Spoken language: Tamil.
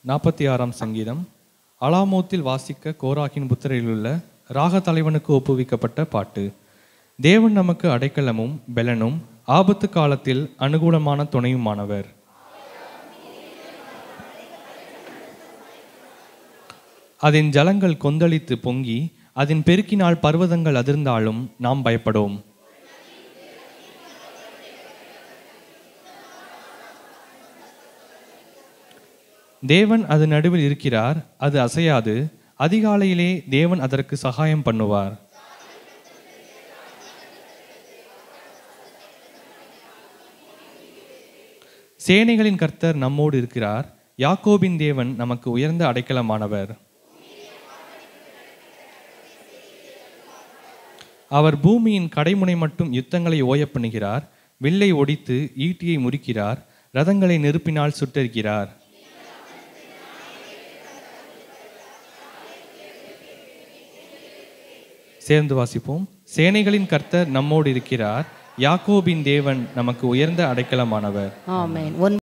46ஆம் சங்கீதம். அலாமோத்தில் வாசிக்க கோராகின் புத்திரரிலுள்ள ராக தலைவனுக்கு ஒப்புவிக்கப்பட்ட பாட்டு. தேவன் நமக்கு அடைக்கலமும் பெலனும் ஆபத்து காலத்தில் அனுகூலமான துணையுமானவர். அதன் ஜலங்கள் கொந்தளித்து பொங்கி அதன் பெருக்கினால் பர்வதங்கள் அதிர்ந்தாலும் நாம் பயப்படோம். தேவன் அது நடுவில் இருக்கிறார், அது அசையாது. அதிகாலையிலே தேவன் அதற்கு சகாயம் பண்ணுவார். சேனைகளின் கர்த்தர் நம்மோடு இருக்கிறார். யாக்கோபின் தேவன் நமக்கு உயர்ந்த அடைக்கலமானவர். அவர் பூமியின் கடைமுனை மட்டும் யுத்தங்களை ஓய பண்ணுகிறார். வில்லை ஒடித்து ஈட்டியை முறிக்கிறார். ரதங்களை நெருப்பினால் சுட்டரிக்கிறார். சேர்ந்து வாசிப்போம். சேனைகளின் கர்த்தர் நம்மோடு இருக்கிறார். யாக்கோபின் தேவன் நமக்கு உயர்ந்த அடைக்கலமானவர். ஆமென்.